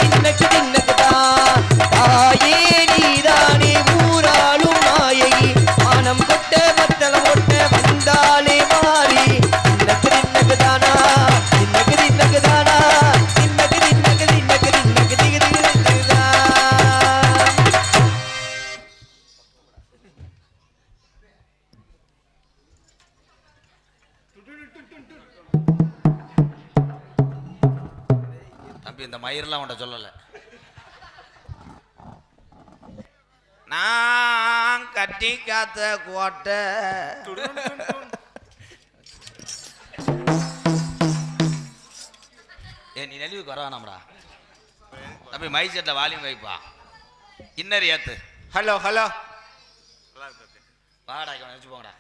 தின்னக்கு தின்னக்குதா தாயே நீதானே ஊராளும் நாயகி மானம் கொட்ட மத்தளம் கொட்ட வந்தாலே மாறி தின்னக்கு தின்னக்குதானா தின்னக்கு தின்னக்குதானா தின்னக்கு தின்னக்கு தின்னக்கு தின்னக்கு திகு திகுதா. தம்பி இந்த மயிரெல்லாம் உன்ட்ட சொல்லலை. நான் கட்டி காத்த கோட்டை நீ நெளிவுக்கு வரவானாம்டா தம்பி. மை செட்ல வால்யூம் வைப்பா. இன்னர் ஏத்து. ஹலோ ஹலோ வாடா நினைச்சு போங்கடா.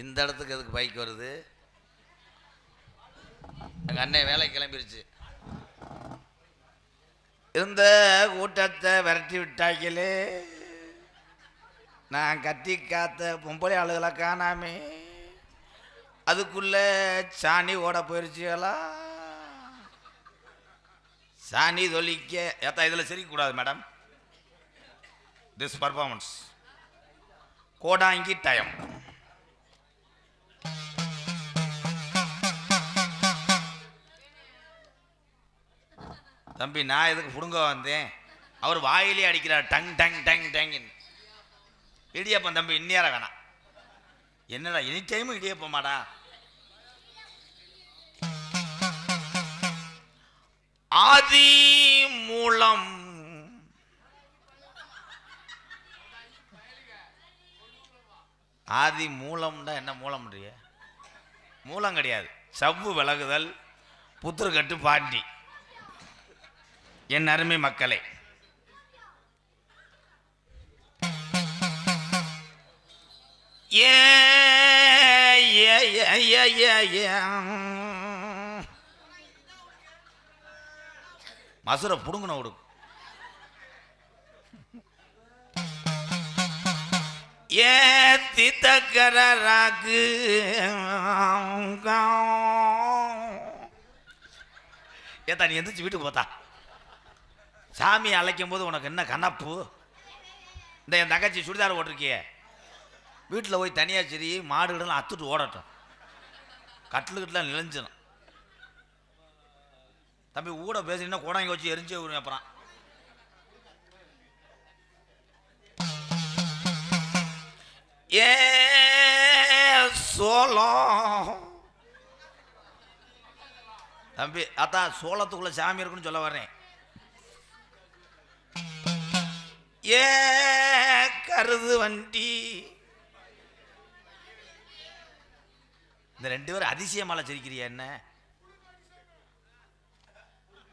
இந்த இடத்துக்கு எதுக்கு பைக் வருது? எங்க அண்ணன் வேலை கிளம்பிருச்சு. இந்த கூட்டத்தை விரட்டி விட்டாங்களே, நான் கட்டி காத்த பொம்பளை ஆளுகளை காணாமே, அதுக்குள்ள சாணி ஓட போயிருச்சுகளா? சாணி தொலிக்க ஏத்தா இதில் சிரிக்கக்கூடாது மேடம். திஸ் பர்ஃபார்மன்ஸ் கோடாங்கி டயம். தம்பி நான் எதுக்கு புடுங்க வந்தேன்? அவர் வாயிலே அடிக்கிறார் டங் டங் டங் டங். இடியப்பம் தம்பி இன்னேற வேணாம். என்னடா எனி டைமும் இடியப்பமாடா? ஆதி மூலம் ஆதி மூலம்னா என்ன மூலம்ன்றிய? மூலம் கிடையாது. சவ்வு விலகுதல் புத்திரக்கட்டு பாண்டி. என் அருமை மக்களே, மசுரை புடுங்கன விடு. ஏத்தித்தக்கராக்கு ஏத்தா நீ எந்திரிச்சு வீட்டுக்கு போத்தா. சாமி அழைக்கும் போது உனக்கு என்ன கணப்பு? இந்த என் தங்கச்சி சுடிதார் ஓட்டிருக்கிய, வீட்டில் போய் தனியாக சரி மாடுகள்லாம் அத்துட்டு ஓடட்டும், கட்டிலுக்கிட்டலாம் நிலைஞ்சிடும். தம்பி ஊட பேசினா கூடாங்க வச்சு எரிஞ்சு விடுவேன். அப்புறம் ஏ சோளம் தம்பி, அதான் சோளத்துக்குள்ள சாமி இருக்குன்னு சொல்ல வர்றேன். ஏ கருது வண்டி, இந்த ரெண்டு பேரும் அதிசயமால சிரிக்கிறிய என்ன?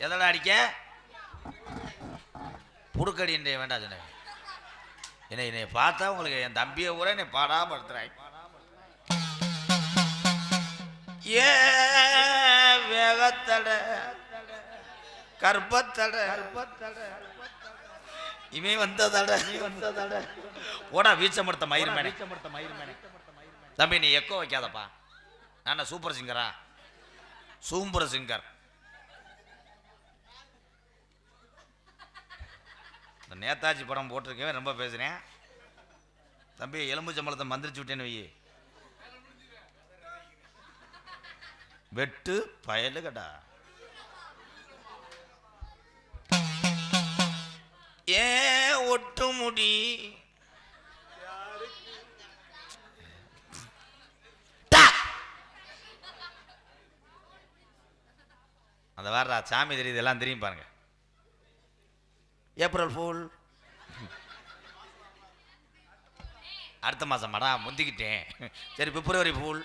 எதடா அடிக்க? புடுக்கடி என்ற வேண்டாம் சொன்ன. என்னை பார்த்தா உங்களுக்கு என் தம்பியை கூட என்னை பாடாப்படுத்துறாய். ஏ வேகத்தட கற்பத்தட இவன் வந்ததட ஓடா வீச்சமடுத்த மயிர் மேனே. தம்பி நீ எக்கோ வைக்காதப்பா. நான் சூப்பர் சிங்கரா? Super singer. இந்த நேதாஜி படம் போட்டிருக்கேன், ரொம்ப பேசுறேன். தம்பி எலும்பு சம்பளத்தை மந்திரிச்சு விட்டேன்னு வை. வெட்டு பயலு கடா. ஏ ஒட்டு முடி அந்த வாரா சாமி தெரியுது, எல்லாம் தெரியும் பாருங்க. ஏப்ரல் ஃபூல் அடுத்த மாசம் மடா முந்திக்கிட்டேன். சரி பிப்ரவரி ஃபூல்.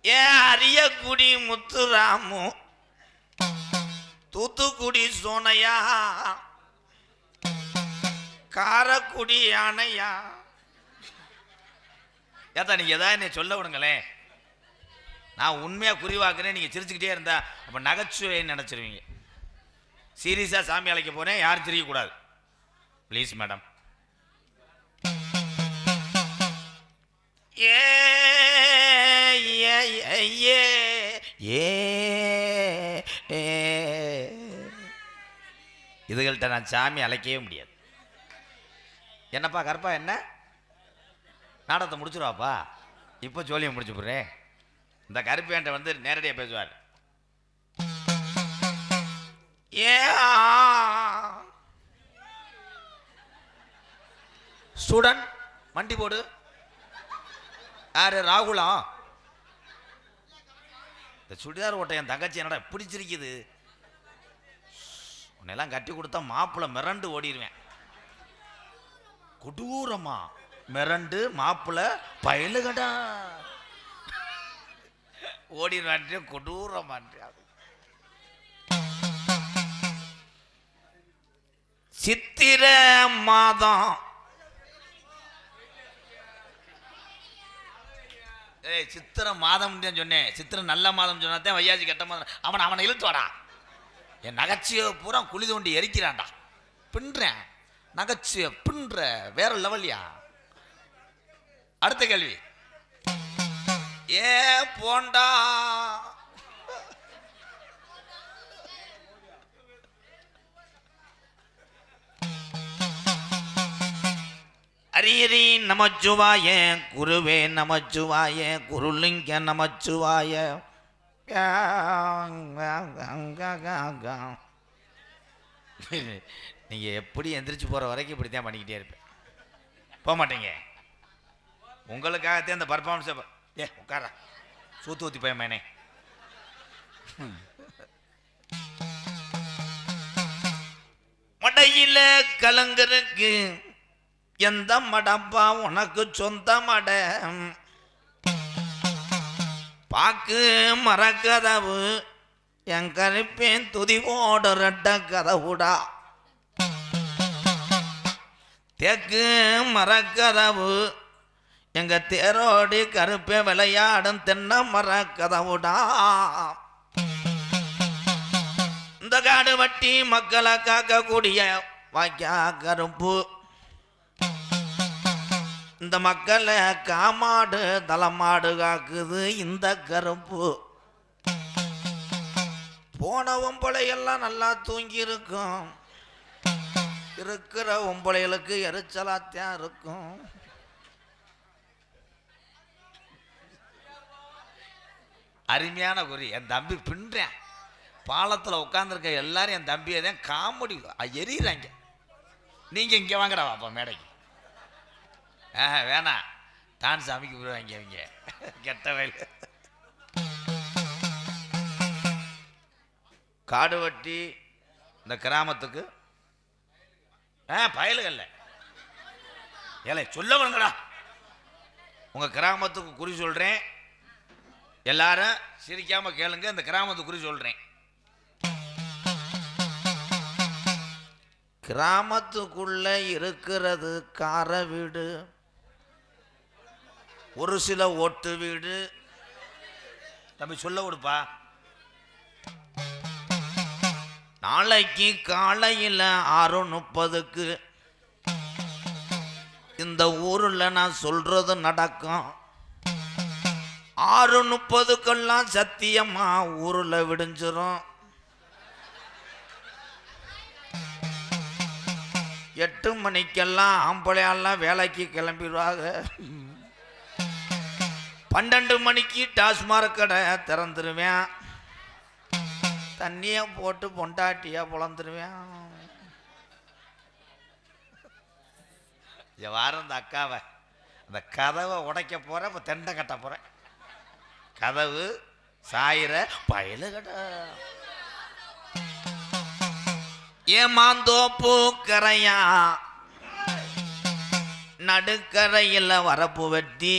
ஏ அரியக்குடி முத்துராமு, தூத்துக்குடி சோனையா, காரக்குடி யானையா. ஏத்தா நீங்க ஏதாவது என்ன சொல்ல விடுங்களேன். நான் உண்மையா குறிவாக்குறேன், நீங்க சிரிச்சுக்கிட்டே இருந்தா அப்ப நகைச்சுவைன்னு நினைச்சிருவீங்க. சீரியஸா சாமி அழைக்க போறேன், யாரும் சிரிக்கக்கூடாது ப்ளீஸ் மேடம். ஏ ஏ ஏ ஏ ஏ. இதுகள்கிட்ட நான் சாமி அழைக்கவே முடியாது. என்னப்பா கருப்பா, என்ன நாடகத்தை முடிச்சிருவாப்பா, இப்போ ஜோலியை முடிச்சு போடுறேன். இந்த கருப்பேன்ட்ட வந்து நேரடியாக பேசுவார். ஏ ஸ்டூடெண்ட் மண்டி போடு. யாரு? ராகுலா? இந்த சுடிதார் ஓட்ட என் தங்கச்சி என்னடா பிடிச்சிருக்குது. உன்னெல்லாம் கட்டி கொடுத்தா மாப்பிள்ளை மிரண்டு ஓடிடுவேன். கொடூரமா மிரண்டு மாப்பிள்ளை பயலுகடா ஓடிடுவேன். கொடூரமான் சித்திர மாதம். ஏய், சித்திர மாதம் சொன்னேன். சித்திர நல்ல மாதம் சொன்னாதான் வையாசி கெட்ட மாதம். அவனை இழுத்து வாடா. என் நகைச்சியை பூரா குழி தோண்டி எரிக்கிறான்டா. பின்றேன் நகைச்சியை பின்ற வேற லெவல்யா. அடுத்த கேள்வி. ஏ போண்டா ஹரிஹரி நமச்சிவாய, குருவே நமச்சிவாய, குருலிங்க நமச்சிவாய. நீங்க எப்படி எந்திரிச்சு போற வரைக்கும் இப்படித்தான் பண்ணிக்கிட்டே இருப்பேன். போக மாட்டீங்க. உங்களுக்காகத்தான் இந்த பர்ஃபார்மன்ஸ். ஏ உட்கார சூத்து ஊத்தி போய் மேனே. மடையில கலங்கருக்கு எந்த மடப்பா உனக்கு சொந்த மட. பாக்கு மரக்கதவு என் கருப்பேன் துதி ஓட ரெட்ட கதவுடா. தேக்கு மரக்கதவு எங்க தேரோடி கருப்பே விளையாடும் தென்னை மரக்கதவுடா. இந்த காடு வட்டி மக்களை காக்கக்கூடிய வாய்க்கா கருப்பு. இந்த மக்களை காமாடு தலைமாடு காக்குது இந்த கருப்பு. போன ஒம்பளையெல்லாம் நல்லா தூங்கி இருக்கும். இருக்கிற ஒம்பளைகளுக்கு எரிச்சலாத்தான் இருக்கும். அருமையான குறி. என் தம்பி பின்றேன். பாலத்தில் உட்காந்துருக்க எல்லாரும் என் தம்பியை தான் காமெடி எரியிறாங்க. நீங்கள் இங்கே வாங்கடா வாப்பா மேடைக்கு. வேணாம், தான் சாமிக்கு போடுவாங்க அவங்க கெட்ட வயல். காடு வட்டி இந்த கிராமத்துக்கு பயலுகள்ல ஏலே சொல்ல வருங்கடா. உங்க கிராமத்துக்கு குறி சொல்றேன். எல்லாரும் சிரிக்காம கேளுங்க. இந்த கிராமத்துக்கு குறி சொல்றேன். கிராமத்துக்குள்ள இருக்கிறது கார வீடு, ஒரு சில ஓட்டு வீடு. தம்பி சொல்ல விடுப்பா. நாளைக்கு காலையில் 6:30க்கு இந்த ஊரில் நான் சொல்றது நடக்கும். 6:30க்கெல்லாம் சத்தியமா ஊரில் விடிஞ்சிரும். 8 மணிக்கெல்லாம் ஆம்பளையெல்லாம் வேலைக்கு கிளம்பிடுவாங்க. 12 மணிக்கு டாஸ்மார்க் கடை திறந்துருவேன். தண்ணியை போட்டு பொண்டாட்டியா பொழந்துருவேன். வாரம் இந்த அக்காவை அந்த கதவை உடைக்க போகிறேன். இப்போ தெண்டை கட்ட போகிறேன். கதவு சாயிர பயலு கட்ட. ஏமாந்தோப்பு கரையா நடுக்கரையில் வரப்பு வெட்டி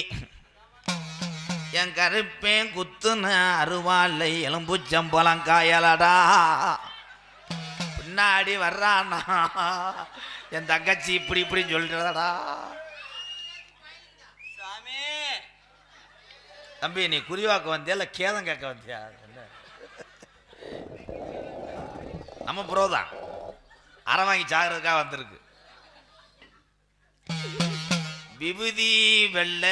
என் கருப்பேன் குத்துன அருவாலை எலும்புச்சம்பளம் காயலடா. பின்னாடி வர்றானா என் தங்கச்சி இப்படி இப்படி சொல்றதடா. தம்பி நீ குறிவாக்க வந்தியா இல்லை கேதம் கேட்க வந்தியா? நம்ம புரோதான் அரை வாங்கி சாகிறதுக்காக வந்திருக்கு. விபூதி வெள்ள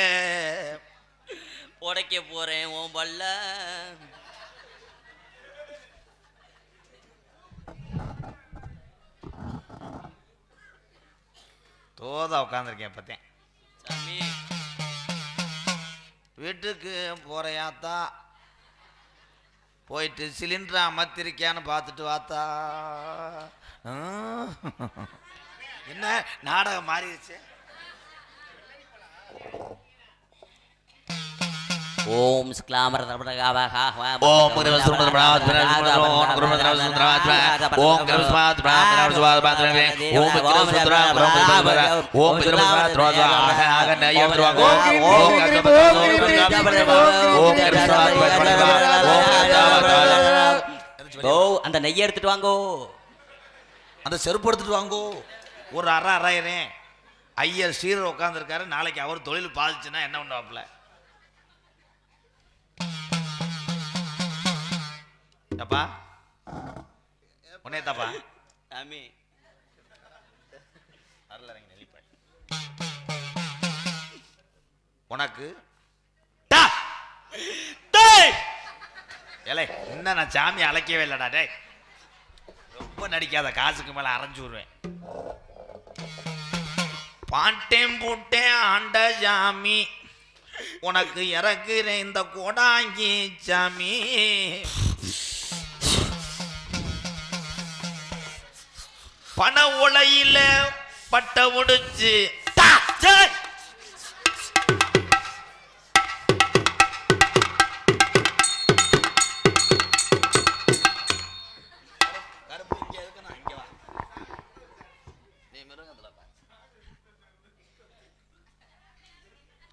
உடைக்க போறேன் உன் பல்ல. தோதா உட்காந்துருக்கேன் பார்த்தேன். சாமி வீட்டுக்கு போறையாத்தா, போயிட்டு சிலிண்டரை அமர்த்திருக்கியான்னு பார்த்துட்டு வாத்தா. என்ன நாடகம் மாறிடுச்சு. ஓம் ஸ்க்லாமர ஓம் அந்த நெய்யை எடுத்துட்டு வாங்கோ, அந்த செருப்பு எடுத்துட்டு வாங்கோ. ஒரு அறாயிரம் ஐயர் ஸ்ரீரர் உட்காந்துருக்காரு. நாளைக்கு அவர் தொழில் பாதிச்சுன்னா என்ன பண்ணுவாப்புல? தப்பா உன்னே தப்பா சாமி உனக்கு ஏலே என்ன நான் சாமி அழைக்கவே இல்லடா. டே ரொம்ப நடிக்காத, காசுக்கு மேல அரைஞ்சு விடுவேன். பாட்டேன் பூட்டேன் ஆண்ட சாமி, உனக்கு இறக்குறேன் இந்த கோடாங்கி சாமி. பண உலையில பட்ட உடிச்சு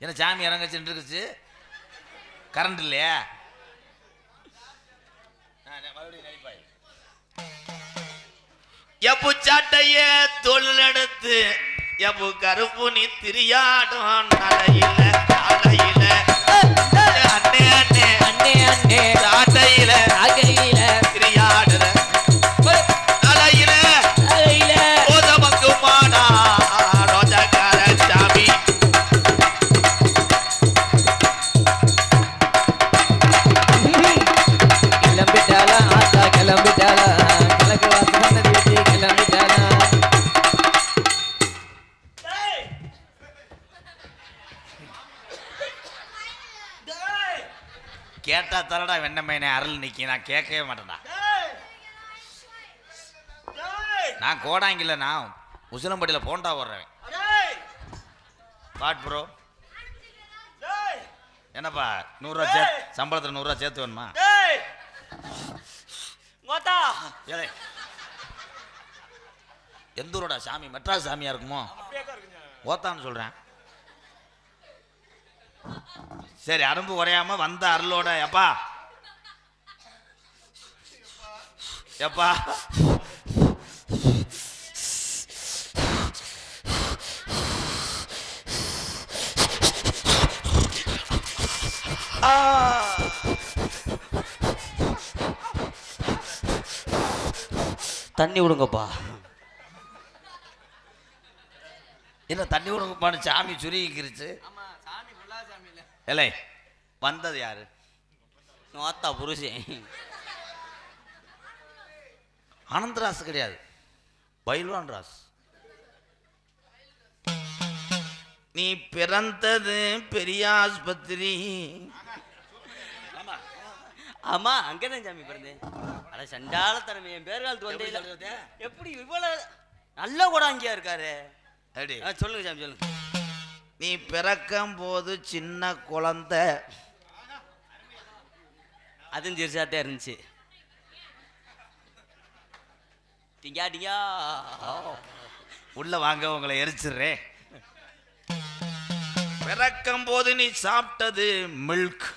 என்ன சாமி இறங்கச்சுன்னு இருக்குச்சு. கரண்ட் இல்லையா? எப்பு சாட்டைய தொழில் எடுத்து எப்பு கருப்பு நீ திரியாடும் நடையில அலையில அண்ணே அண்ணே அண்ணே அண்ணே சாட்டையில அகையில திரியாடுற அலையில அகையில ஓதமக்கு மாடா ரோஜக்கார சாமி. கிளம்பிட்டாளா ஆத்தா கிளம்பிட்டாளா, கிழக்கு வாசல் வீட்டு கிளம்பிட்டாளா. கேட்டா தரடா வெண்ணமையனை அருள் நிக்கி. நான் கேட்கவே மாட்டேன்டா. நான் கோடாங்கில நான் உசிலம்பட்டியில் போண்டா போடுறேன். What bro? என்னப்பா 100 ரூபா சேர்த்து சம்பளத்தில் 100 ரூபா சேர்த்து வேணுமா? ஏலே எந்த ஊரோட சாமி? மெட்ராஸ் சாமியா இருக்குமோ? ஓத்தான்னு சொல்றேன். சரி அரும்பு உடையாம வந்த அருளோட எப்பா எப்பா தண்ணி விடுங்கப்பா. என்ன தண்ணி விடுங்கப்பான்னு சாமி சுருங்கிருச்சு. இல்லை வந்தது யாரு? நோத்தா புருஷன் ஆனந்தராஸ் கிடையாது, பைல்வான் ராஸ். நீ பிறந்தது பெரிய ஆஸ்பத்திரி. ஆமா அங்கதான் சாமி பிறந்தேன். அட சண்டால தரமே என் பேர் காலத்து வந்தே எப்படி இவ்வளவு நல்ல கூட அங்கேயா இருக்காரு. அப்படி சொல்லுங்க சாமி சொல்லுங்க. நீ பிறக்கும் போது சின்ன குழந்தை, அதுவும் சிறுசாத்தே இருந்துச்சு. டிங்கா டிங்கா உள்ள வாங்க உங்களை எரிச்சிடுறேன். பிறக்கும் போது நீ சாப்பிட்டது மில்க்.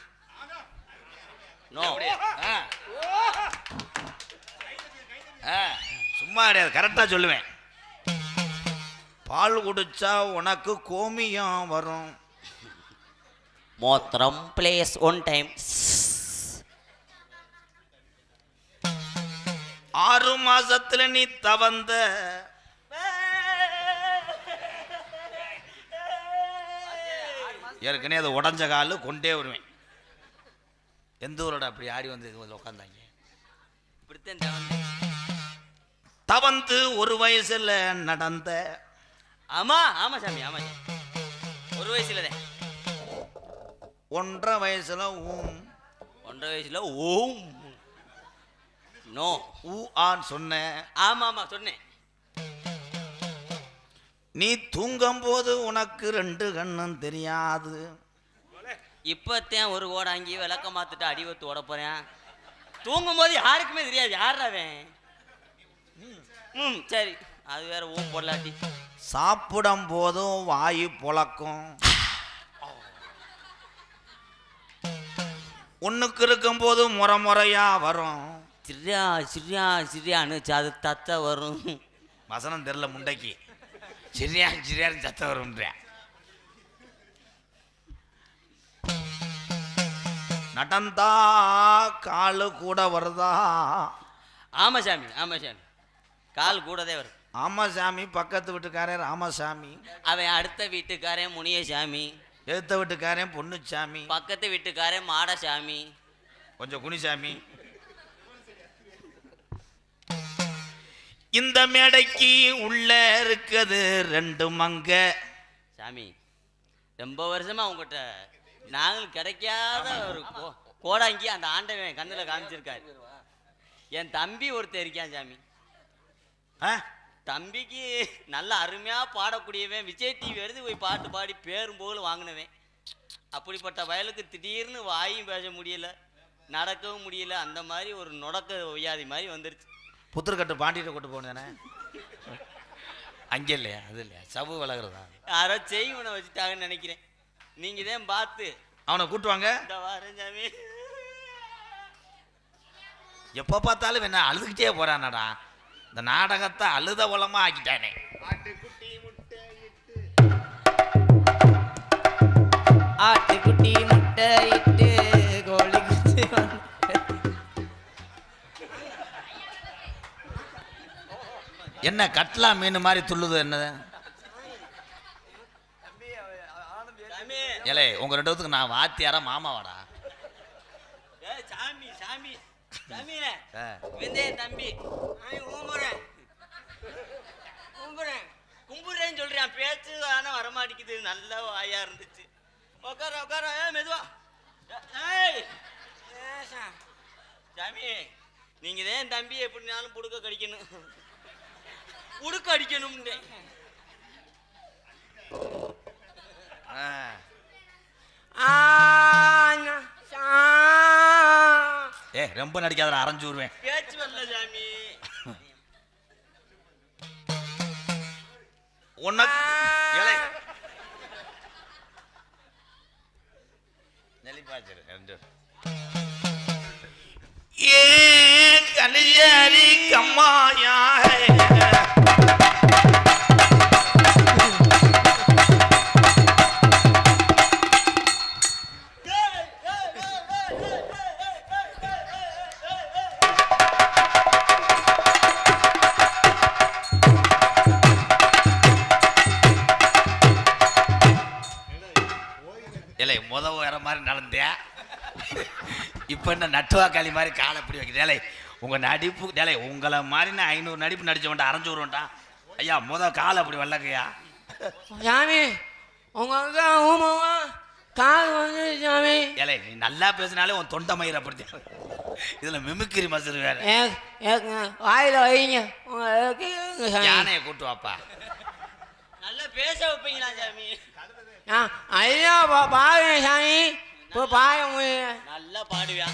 சும்மா கிடையாது, கரெக்டா சொல்லுவேன். பால் குடிச்சா உனக்கு கோமியம் வரும். மோத்திரம் பிளேஸ் ஒன் டைம். 6 மாசத்துல நீ தவந்த ஏற்கனவே அது உடஞ்ச கால் கொண்டே வருவேன். எந்த ஊரோட அப்படி ஆடி வந்து உட்காந்தாங்க. இப்படித்தான் தவந்து ஒரு வயசுல நடந்த. ஆமா ஆமா சாமி, ஆமா சாமி. ஒரு வயசுலதான். 1.5 வயசுல 1.5 வயசுல ஓம் நோ ஊ ஆன்னு சொன்ன. ஆமா ஆமா சொன்னேன். நீ தூங்கும் போது உனக்கு 2 கண்ணும் தெரியாது. இப்பத்தான் ஒரு கோடாங்கி விளக்க மாத்துட்டு அடிவத்து ஓட போறேன். தூங்கும் போது யாருக்குமே தெரியாது யாராவன். சரி, அது வேற ஊம் பொருளாட்டி. சாப்பிடும் போதும் வாயு பொழக்கும். ஒண்ணுக்கு இருக்கும் போது முறையா வரும். சிரியா சிரியா சிரியான்னு அது தத்த வரும். வசனம் தெரியல முண்டைக்கு. சிரியா சிரியான்னு சத்த வரும்ன்ற. நடந்தா காலு கூட வருதா. ஆமா சாமி, ஆமா சாமி, கால் கூடதே வரும். ஆமாசாமி பக்கத்து வீட்டுக்காரன் ராமசாமி. அவன் அடுத்த வீட்டுக்காரன் முனியசாமி. எழுத்த வீட்டுக்காரன் பொண்ணுச்சாமி. பக்கத்து வீட்டுக்காரன் மாடசாமி. கொஞ்சம் குனிசாமி. இந்த மேடைக்கு உள்ள இருக்குது 2 மங்க. சாமி, ரொம்ப வருஷமா உங்ககிட்ட நாங்கள் கிடைக்காத ஒரு கோடாங்கி அந்த ஆண்டவன் கண்ணில் காமிச்சிருக்காரு. என் தம்பி ஒருத்தர் இருக்கான் சாமி. தம்பிக்கு நல்ல அருமையா பாடக்கூடியவன். விஜய் டிவி எடுத்து போய் பாட்டு பாடி பேரும் போகலும் வாங்கினவன். அப்படிப்பட்ட வயலுக்கு திடீர்னு வாயும் பேச முடியல, நடக்கவும் முடியல. அந்த மாதிரி ஒரு நொடக்க வியாதி மாதிரி வந்துருச்சு. புத்தர்கட்டு பாண்டிகிட்ட கொண்டு போனேனே. அங்கே இல்லையா? அது இல்லையா? சபு விலகிறதா? யாரோ செய்வனை வச்சுட்டாங்கன்னு நினைக்கிறேன். நீங்க தான் பார்த்து அவனை கூட்டுவாங்க. சாமி, எப்போ பார்த்தாலும் என்ன அழுதுகிட்டே போறானடா. இந்த நாடகத்தை அழுத உலமா ஆக்கிட்டானே. ஆட்டுக்குட்டி முட்டை இட்டு கோழி குச்சி என்ன கட்லா மீன் மாதிரி துள்ளுது என்னது? ஏலே உங்க 2 பேத்துக்கு நான் வாத்தியாரா மாமாவாடா? சாமி சாமி சாமி தம்பி கும்புறேன்னு சொல்றேன். பேச்சு ஆனா வரமாட்டேங்குது. நல்ல வாயா இருந்துச்சு. உட்கார உட்கார மெதுவா. சாமி, நீங்க தான் தம்பி எப்படினாலும் புடுக்க கடிக்கணும். புடுக்க அடிக்கணும். ரொம்ப நடிக்காத அரைஞ்சு விடுவேன். பேச்சு வரல சாமி. கலியாரி கம்மாயா வேற மாதிரி நடந்தியா? இப்போ என்ன நட்டுவாக்காளி மாதிரி காலை எப்படி வைக்கிறேன்? உங்க நடிப்பு டேலே உங்களை மாதிரி நான் 500 நடிப்பு நடிச்சவன்டா அரைஞ்சு விடுவேன்டா. ஐயா காலை அப்படி வல்லக்கையா சாமி. உங்க கால் வந்து சாமி. ஏலே நீ நல்லா பேசினாலே உன் தொண்டை மயிரை படுத்தி இதுல மிமிக்கிரி மசரு வேற. வாயில வைங்க. யானையை கூட்டு வாப்பா. நல்லா பேச வைப்பீங்களா சாமி? ஐயா பாருங்க சாமி. நல்லா பாடுவியா?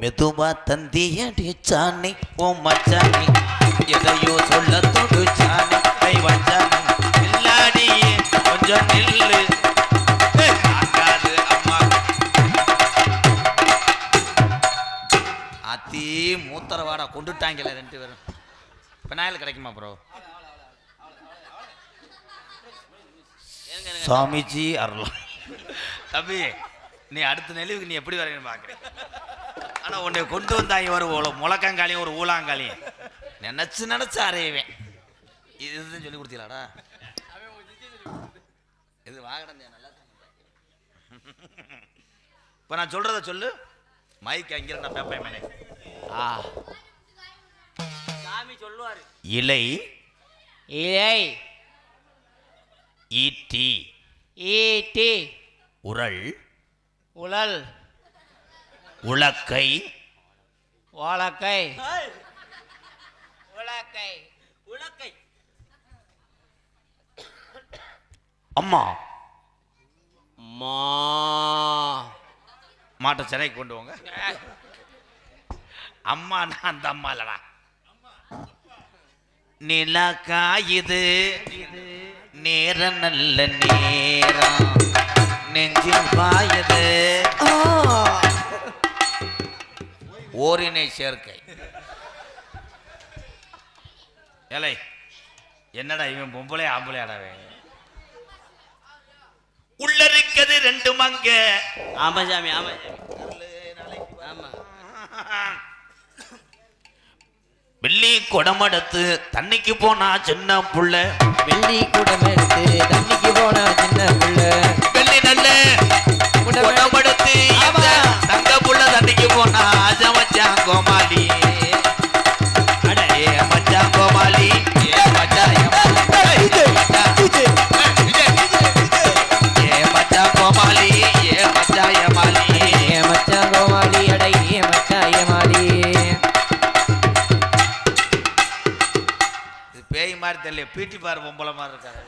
மெதுவா தந்தியடி சாணி ஓ மச்சானி எதையோ சொல்ல தொடு சாணி கை வச்சானி இல்லாடியே கொஞ்சம் நில்லு அம்மா. அத்தி மூத்தரவாடா கொண்டுட்டாங்கல 2 பேரும். பினாயில் கிடைக்குமா ப்ரோ? சாமிஜி அருள். தம்பி நீ அடுத்த நெளிவுக்கு நீ எப்படி வரையணும் பார்க்குறேன். ஆனால் உன்னை கொண்டு வந்தாங்க ஒரு முளக்கங்காலியும் ஒரு ஊலாங்காலியும் நினச்சி அறையவேன். இதுதான் சொல்லி கொடுத்தீங்களாடா? இது வாகடம் நல்லா இப்போ நான் சொல்றத சொல்லு. மைக் அங்கே நான் பேப்பேன் மேனே. சாமி சொல்லுவாரு. இலை இலை ஈட்டி ஈட்டி உரல் உழல் உலக்கை ஓலக்கை ஏய், உலக்கை உலக்கை. அம்மா மா மாட்டை சிறைக்கு கொண்டு வாங்க. அம்மானா அந்த அம்மா இல்லடா. நிலா காயுது நேரம் நல்ல நேரம் நெஞ்சில் பாயுது ஓரினை சேர்க்கை. ஏலை என்னடா இவன் பொம்பளை ஆம்பளையாடாவே? உள்ள இருக்குது ரெண்டு மங்க. ஆமா சாமி, ஆமா சாமி, ஆமா. வெள்ளி குடமடுத்து தண்ணிக்கு போனா சின்ன புள்ள. வெள்ளி குடம் எடுத்து தண்ணிக்கு போனா சின்ன புள்ள. வெள்ளி நல்ல குடமடுத்து தங்க புள்ள தண்ணிக்கு போனா மச்சான் கோமாளி. அட ஏ மச்சான் கோமாளி, ஏ மச்சான் ஏ மச்சான் கோமாளி, ஏ மச்சான் ஏமாளி, ஏ மச்சான் கோமாளி, அட ஏ மச்சான் ஏமாளி. பேய் மாதிரி தெரியல, பீட்டி பார் பொம்பளை மாதிரி இருக்காரு.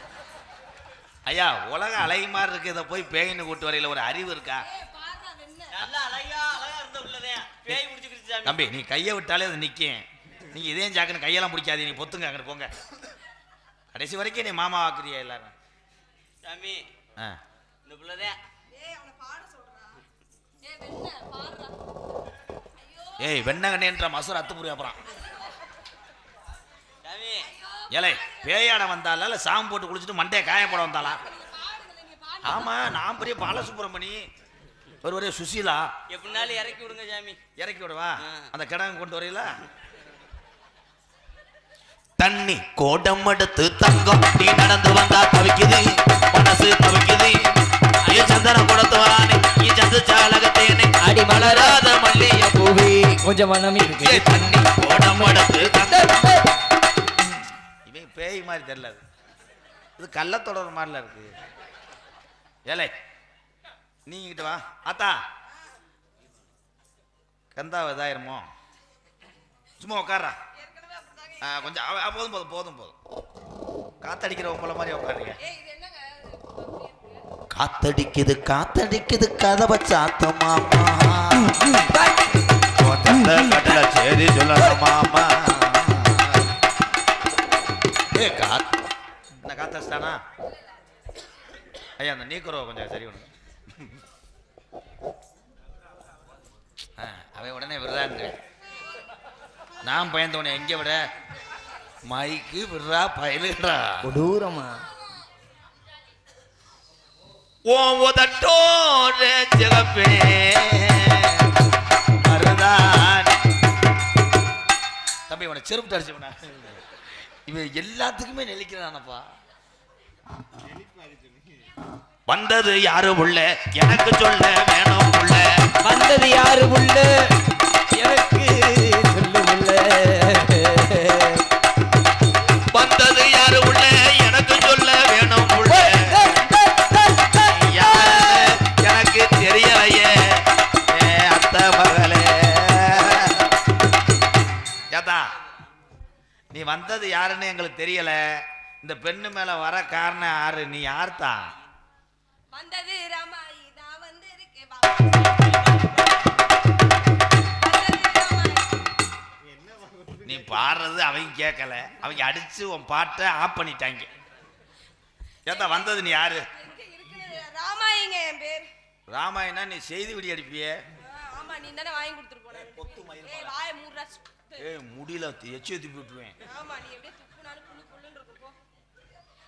ஐயா உலக அழகி மாதிரி இருக்கு, இதை போய் பேயின்னு கூட்டு வரையில ஒரு அறிவு இருக்கா? நல்லா அழகா இருந்த உள்ளதே பேய் முடிச்சுக்கிட்டு சாமி. தம்பி நீ கையை விட்டாலே அது நிற்கும். நீங்க இதையும் ஜாக்குன்னு கையெல்லாம் பிடிக்காதீங்க, நீ பொத்துங்க அங்கிட்டு போங்க. கடைசி வரைக்கும் நீ மாமா ஆக்குறியா எல்லாரும்? சாமி ஆ இந்த புள்ளதே. ஏய் வெண்ணகண்ணேன்ற மசூர் அத்துப்புரி அப்புறம் சாமி ஏலே பேயாட வந்தாலா இல்லை சாம்பு போட்டு குளிச்சுட்டு மண்டையை காய போட வந்தாளா? ஆமா நான் பெரிய பாலசுப்ரமணி, ஒரே சுசீலா. எப்படினாலும் இறக்கி விடுங்க சாமி. இறக்கி விடுவா? அந்த கிடங்கு கொண்டு வரையில தண்ணி கோடம் எடுத்து தங்கம் நீ நடந்து வந்தா தவிக்குது மனசு தவிக்குது. சந்தன கொடுத்து வரானே நீ சந்து சாலகத்தேனே அடி மலராத மல்லிய பூவே கொஞ்சம் மனம் இருக்கு. தண்ணி கோடம் எடுத்து இவன் பேய் மாதிரி தெரியல, இது கள்ளத்தொடர் மாதிரில இருக்கு. ஏலே நீங்கிட்ட வா ஆத்தா. கந்தா இதாயிருமோ? சும்மா உட்காரா. கொஞ்சம் போதும் போதும் போதும் போதும். காத்தடிக்கிற உங்களை மாதிரி உட்காருங்க. காத்தடிக்குது காத்தடிக்குது கதவை சாத்த மாமா. கட்டல சரி சொல்லணும் மாமா. ஏ காத்து என்ன காத்தடிச்சிட்டானா? ஐயா அந்த நீக்குறவ கொஞ்சம் சரி ஒன்று. அவன் உடனே விடுறான்னு நான் பயந்தவனே. எங்கே விட மைக்கு விடுறா பயலுடா கொடூரமா. ஓ உதட்டோர சிகப்பே மருதான். தம்பி இவனை செருப்பு அடிச்சவன இவன் எல்லாத்துக்குமே நெளிக்கிறானப்பா. வந்தது யாரு உள்ள எனக்கு சொல்ல வேணும் உள்ள. வந்தது யாரு உள்ள எனக்கு சொல்லு உள்ள. வந்தது யாரு உள்ள எனக்கு சொல்ல வேணும் உள்ள. எனக்கு தெரியலையே அத்த மகளே. ஏதா நீ வந்தது யாருன்னு எங்களுக்கு தெரியல. இந்த பெண்ணு மேல வர காரணம் யாரு? நீ யார்த்தா? வந்தது ராமாயி நான் வந்து இருக்கேன். நீ பாடுறது அவங்க கேட்கல, அவங்க அடிச்சு உன் பாட்டை ஆஃப் பண்ணிட்டாங்க. ஏதா வந்தது நீ யாரு? ராமாயிங்க என் பேர். ராமாயணா நீ செய்தி விடி அடிப்பியே. ஆமா நீ தானே வாங்கி கொடுத்துட்டு போன. ஏய் வாயை மூடுறா. ஏய் முடியல எச்சி ஊத்தி விட்டுருவேன். ஆமா நீ எப்படியே துப்புனாலும் புல்லு புல்லுன்னு இருக்கும் போ.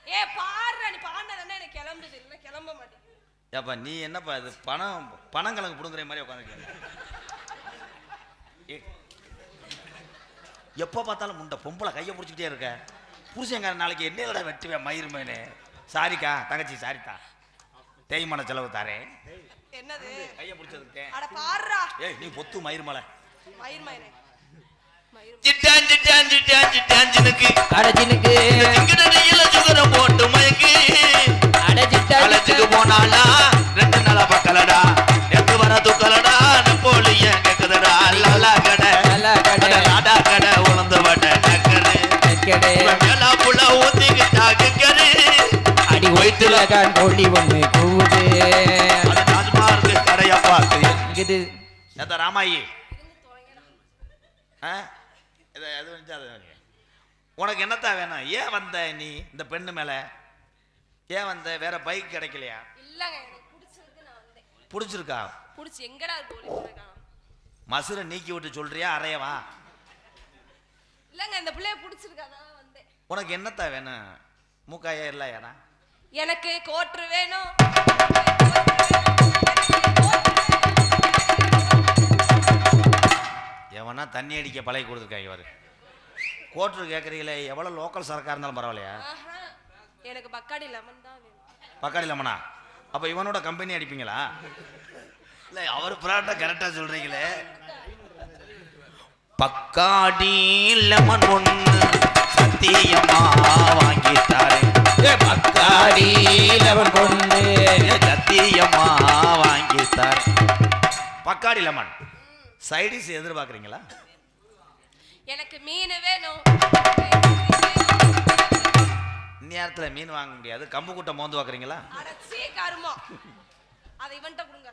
ஏய் பாடுறா, நீ பாடுனதானே எனக்கு கிளம்புது, இல்ல கிளம்ப மாட்டேன். ஏப்பா நீ என்னப்பா இது பணங்கிழங்கு புடுங்குற மாதிரி உட்காந்துருக்க. எப்போ பார்த்தாலும் முண்டை பொம்பளை கையை பிடிச்சிக்கிட்டே இருக்க. புருஷங்கார நாளைக்கு என்னையோட வெட்டுவேன் மயிர் மேனே. சாரிக்கா தங்கச்சி சாரிக்கா. தேய்மான செலவு தாரேன். என்னது கையை பிடிச்சிருக்கேன். அட பாருடா ஏய் நீ பொத்து மயிர் மலை மயிர் மயிரே மயிர் சிட்டான் சிட்டான் சிட்டான் சிட்டான் சினுக்கு அடஜினுக்கு சிங்கடனையில சுகரம் போட்டு மயக்கு அடஜிட்டா அழைச்சிட்டு போனாளா 2 நாளா பக்கலடா எங்க வர தூக்கலடா நெப்போலியன் கேக்குதடா லாலா கடை நல்லா கடை லாடா கடை உணர்ந்து வட்ட நக்கரு நக்கடை மேலா புள்ள ஊத்திக்கிட்டா கேக்கரு அடி ஒயித்துல கான் கோழி ஒண்ணு கூவுது அது தாஜ்மஹாலுக்கு கடையா பார்த்து இது ஏதா ராமாயி அது உனக்கு என்னத்தான் வேணும்? ஏன் வந்த நீ இந்த பெண்ணு மேல ஏன் வந்த? வேற பைக் கிடைக்கலையா? இல்லங்க எனக்கு பிடிச்சிருக்கு நான் வந்தேன். பிடிச்சிருக்கா? பிடிச்சி எங்கடா தோழி போறேன் மசுரை நீக்கி விட்டு சொல்றியா அறையவா? இல்லங்க இந்த பிள்ளைய பிடிச்சிருக்கா தான் வந்தேன். உனக்கு என்னத்தான் வேணும்? மூக்காயா இல்லையாடா? எனக்கு கோட்ரு வேணும். எவனா தண்ணி அடிக்க பழகி கொடுத்துருக்காங்க இவரு. கோட்ரு கேட்குறீங்களே, எவ்வளோ லோக்கல் சரக்காக இருந்தாலும் பரவாயில்லையா? எனக்கு பக்காடி லெமன் தான் வேணும். பக்காடி லெமனா? அப்போ இவனோட கம்பெனி அடிப்பீங்களா? இல்லை அவர் பிராண்டா கரெக்டாக சொல்கிறீங்களே. பக்காடி லெமன் ஒன்று சத்தியமா வாங்கித்தாரு. பக்காடி லெமன் கொண்டு சத்தியமா வாங்கித்தாரு. பக்காடி லெமன் சைடிஸ் எதிர்பார்க்குறீங்களா? எனக்கு மீன் வேணும். இந்நேரத்தில் மீன் வாங்க முடியாது. கம்பு கூட்டை மோந்து பார்க்குறீங்களா? அடச்சி கருமா. அதை இவன்ட்ட கொடுங்க.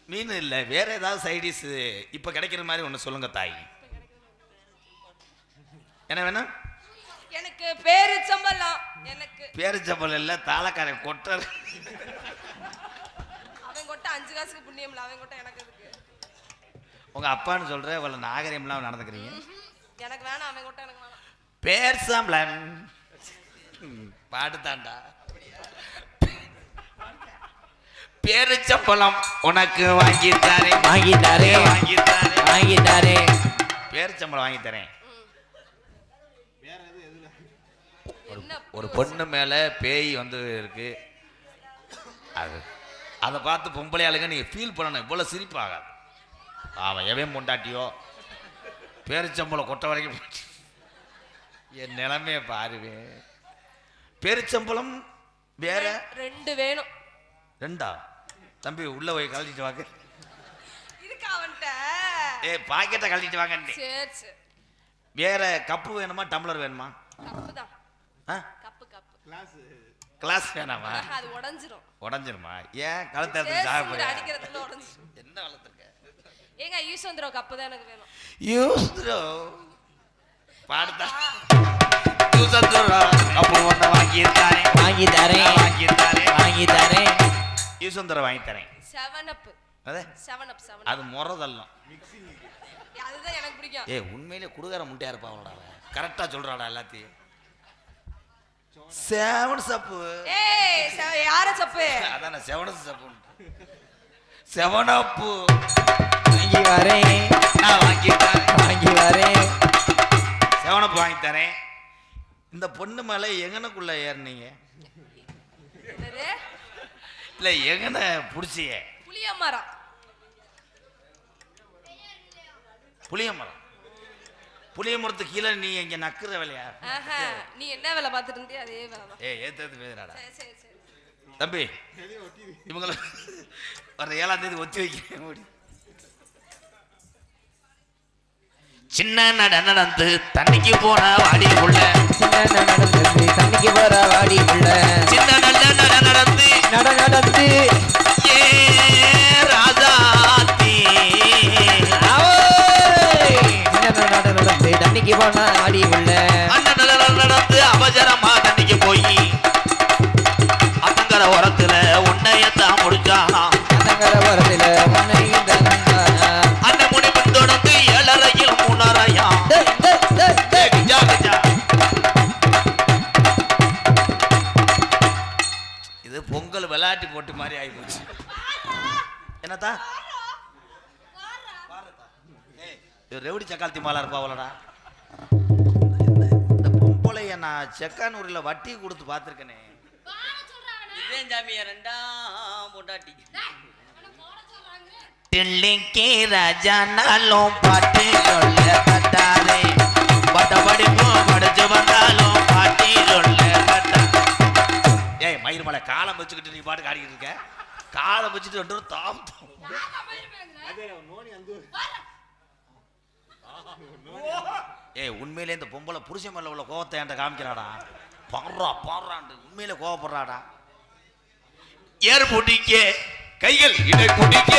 மீன் இல்லை, வேற ஏதாவது சைடிஸ் இப்போ கிடைக்கிற மாதிரி ஒன்று சொல்லுங்க தாய். என்ன வேணும்? எனக்கு பேரிச்சம்பழம். எனக்கு பேரிச்சம்பழம் இல்லை, தாளக்காரன் கொட்டர். அவன் கொட்ட 5 காசுக்கு புண்ணியம்ல, அவன் கொட்ட எனக்கு இருக்கு. உங்க அப்பான்னு சொல்ற இவ்வளவு நாகரிகம்லாம் நடந்துக்கிறீங்க. எனக்கு வேணாம், அவன் கொட்ட எனக்கு வேணாம். பேரிச்சம்பழம் பாட்டு தாண்டா. பேரிச்சம்பழம் உனக்கு வாங்கி தரேன். வாங்கி தரேன் வாங்கி தரேன். வாங்கி தரேன். பேரிச்சம்பழம் வாங்கி தரேன். என்ன ஒரு பொண்ணு மேல பேய் வந்து இருக்கு. அது அதை பார்த்து பொம்பளை ஆளுங்க நீங்க ஃபீல் பண்ணணும். இவ்வளவு சிரிப்பாகாது. அவன் எவன் பொண்டாட்டியோ பேரிச்சம்பளம் கொட்ட வரைக்கும் என் நிலைமையை பாருவேன். பேரிச்சம்பளம் வேற 2 வேணும். 2 தம்பி உள்ள போய் கழட்டிட்டு வாங்க. இருக்கா அவன்ட்ட? பாக்கெட்டை கழட்டிட்டு வாங்க. சரி சரி. வேற கப்பு வேணுமா டம்ளர் வேணுமா? கப்பு தான். ஆ கப்பு கப்பு. கிளாஸ் வேணாமா? அது உடைஞ்சிரும். உடஞ்சிருமா? ஏன் கழுத்தை எடுத்து சாக போறியா? அடிக்கிறதுல உடைஞ்சிரும். என்ன வளர்த்துருக்க? ஏங்க யூசந்திரோ கப்பு தான் எனக்கு வேணும். யூஸ்த்ரோ பாடுதா. யூசந்திரோ கப்பு ஒன்று வாங்கி தரேன். வாங்கி தரேன். வாங்கி தரேன். வாங்கி தரேன். யூசந்திரோ வாங்கி தரேன். 7 அப். அதே 7 அப் 7. அது முறதல்லம். அதுதான் எனக்கு பிடிக்கும். உண்மையிலே குடுகார முட்டையா இருப்பா அவளோட. கரெக்டா சொல்றாடா எல்லாத்தையும். 7 சப்பு. யார சப்பு? அதான 7 சப்பு. 7 அப் வாங்கி வரேன். நான் வாங்கி தரேன். வாங்கி வரேன். 7 அப் வாங்கி தரேன். இந்த பொண்ணு மேல எங்கனக்குள்ள ஏறினீங்க? என்னது? இல்ல எங்கன புடிச்சியே? புளியமரம். புளியமரம். புளியமரத்துக்கு கீழே நீ இங்க நக்குற வேலையா? நீ என்ன வேலை பார்த்துட்டு இருந்தியோ அதே வேலை தான். ஏத்து பேசுறாடா. சரி சரி. தம்பி இவங்கள வர 7ஆம் தேதி ஒத்தி வைக்க முடி. சின்ன நடந்து தண்ணிக்கு போன வாடி உள்ள. சின்ன நடந்து தண்ணிக்கு போற வாடி உள்ள. சின்ன நடந்து நடந்து ஏ ராஜாத்தி. நடந்து தண்ணிக்கு போன வாடி உள்ள. அண்ணன் நடந்து அவசரமா தண்ணிக்கு போய் அத்தங்கர உரத்துல உன்னையத்தான் முடிச்சானா. அத்தங்கர உரத்துல உன்னையும் அண்ணன் முடி தொடர்ந்து 7:30 3:30. இது பொங்கல் விளையாட்டு போட்டு மாதிரி ஆயிப்போச்சு. என்னத்தா ரெவடி சக்காலத்தி மாலா இருப்பாவலடா. இந்த பொம்பளைய நான் செக்கானூரில் வட்டி கொடுத்து பார்த்துருக்கேனே. இதே சாமியா ரெண்டாம் பொண்டாட்டி தில்லிக்கு ராஜானாலும் பாட்டி சொல்ல கட்டாரே பட்டபடிப்பும் படிச்சு வந்தாலும் பாட்டி சொல்ல கட்டா. ஏய் மயிர்மலை காலம் வச்சுக்கிட்டு நீ பாட்டு காடிக்கிட்டு இருக்க. காலம் வச்சுட்டு ரெண்டு தாம் ஏய் உண்மையிலே இந்த பொம்பளை புருஷன் மேல உள்ள கோவத்தை என்கிட்ட காமிக்கிறாடா. பாடுறாண்டு உண்மையிலே கோவப்படுறாடா. ஏர் பிடிக்க கைகள் இடை பிடிக்க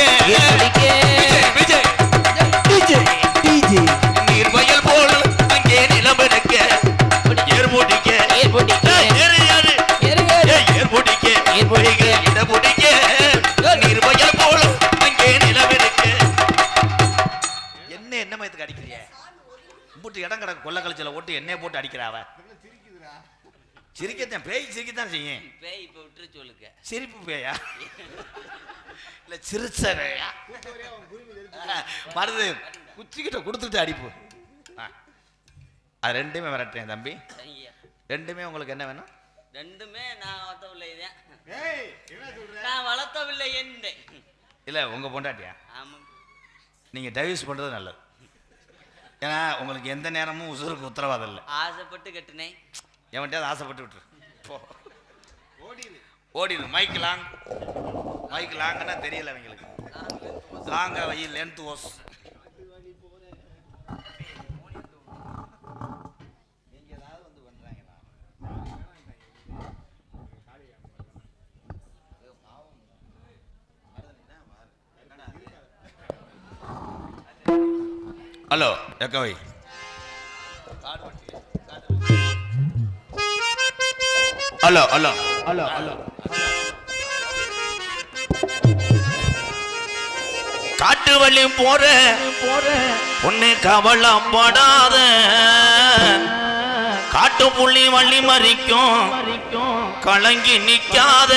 நீர் வயல் போல் அங்கே நிலம் இருக்க ஏர் பிடிக்க ஏர் பிடிக்க இட பிடிக்க நீர் வயல் போல் அங்கே நிலம் இருக்க. என்ன மயத்துக்கு அடிக்கிறிய போட்டு இடம் கிடக்கு கொள்ள கழிச்சல ஓட்டு என்னைய போட்டு அடிக்கிறாவ. சிரிக்கத்தான் பேய் சிரிக்கத்தான் செய்யும். பேய் இப்ப விட்டுரு சொல்லுங்க. சிரிப்பு பேயா இல்ல சிரிச்ச பேயா மருது குச்சிக்கிட்ட கொடுத்துட்டு அடிப்பு. அது ரெண்டுமே விரட்டுறேன் தம்பி. ரெண்டுமே உங்களுக்கு என்ன வேணும்? ரெண்டுமே நான் வளர்த்தவில்லை இதே நான் வளர்த்தவில்லை என்ன இல்ல உங்க பொண்டாட்டியா? ஆமாம். நீங்க டைவர்ஸ் பண்றது நல்லது. ஏன்னா உங்களுக்கு எந்த நேரமும் உசுருக்கு உத்தரவாதம் இல்லை. ஆசைப்பட்டு கட்டுனேன். எவன்கிட்ட ஆசைப்பட்டு விட்டுரு ஓடிடு. மைக் லாங்கன்னா தெரியல அவங்களுக்கு. லாங்க வை லென்த் ஓஸ். ஹலோ எக்கவை ஹலோ ஹலோ ஹலோ ஹலோ காட்டு வழி போற பொண்ணு கவலைப்படாத காட்டு புள்ளி வள்ளி மறிக்கும் கலங்கி நிக்காத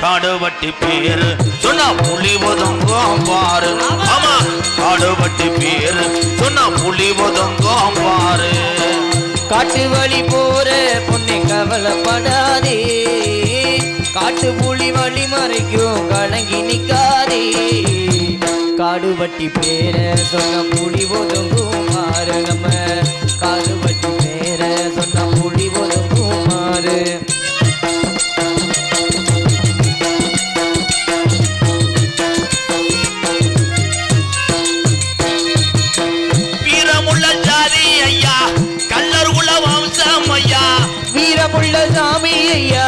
காடுபட்டி பேரு சொன்னா புலி ஒதுங்கும் பாரு. ஆமா காடுபட்டி பேரு சொன்னா புலி ஒதுங்கும் பாரு. காட்டு வழி போற பொண்ணு கவலைப்படாதே காட்டு புலி வழி மறைக்கும் கலங்கி நிக்காதே காடுபட்டி பேர சொன்ன புலி ஒதுங்கும் மாறு. நம்ம காடுபட்டி பேர சொன்ன புலி ஒதுங்கும் மாறு. வீரமுள்ள ஜாதி ஐயா கல்லர் குல வம்சம் ஐயா. வீரமுள்ள சாமி ஐயா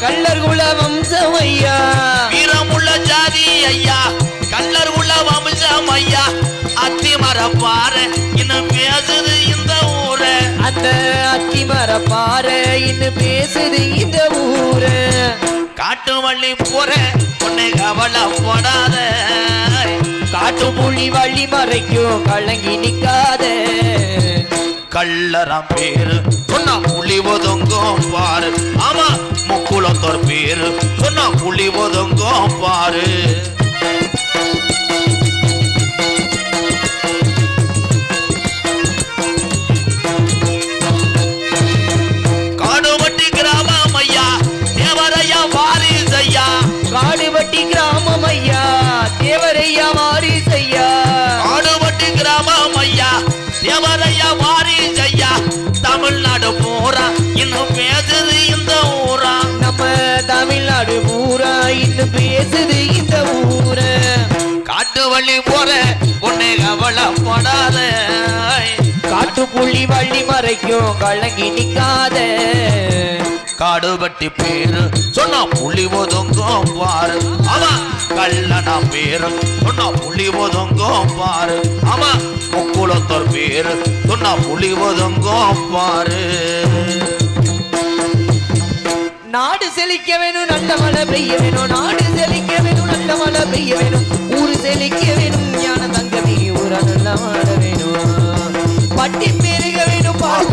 கல்லர் குல வம்சம் ஐயா. வீரமுள்ள ஜாதி ஐயா கல்லர் குல வம்சம் ஐயா. அத்தி மரப்பாறை இன்னும் பேசுது இந்த ஊரு. அந்த அத்தி மரப்பாறை இன்னும் பேசுது இந்த ஊரு. காட்டு வள்ளி போற பொண்ணு கவலைப்படாத காட்டு புலி வள்ளி மறைக்கும் கலங்கி நிக்காத கள்ளரம் பேரு சொன்னா புலி ஒதுங்கும் பாரு. ஆமா முக்குளத்தோர் பேரு சொன்னா புலி ஒதுங்கும் பாரு. காடுபட்டி கிராமம் ஐயா தேவரையா வாரிசையா. காடுபட்டி கிராமம் ஐயா தேவரையா வாரிசையா. காடுபட்டி கிராமம் ஐயா தேவரையா வாரிசையா. தமிழ்நாடு பூரா இன்னும் பேசுது இந்த ஊரா. நம்ம தமிழ்நாடு பூரா இன்னும் பேசுது இந்த ஊரு. காட்டு வள்ளி போற பொண்ணு கவலைப்படாத காட்டு புலி வள்ளி மறைக்கும் கலங்கி நிக்காத காடுபட்டி பேரு சொன்னா புலி ஒதுங்கும் பாரு. ஆமா கல்லனா பேரு சொன்னா புலி ஒதுங்கும் பாரு. ஆமா முக்குளத்தோர் பேரு சொன்னா புலி ஒதுங்கும் பாரு. நாடு செழிக்க வேணும் நல்ல மழை பெய்ய வேணும். நாடு செழிக்க வேணும் நல்ல மழை பெய்ய வேணும். ஊரு செழிக்க வேணும் ஞான தங்கமே ஊர நல்ல மழை வேணும். பட்டி பெருக வேணும் பால்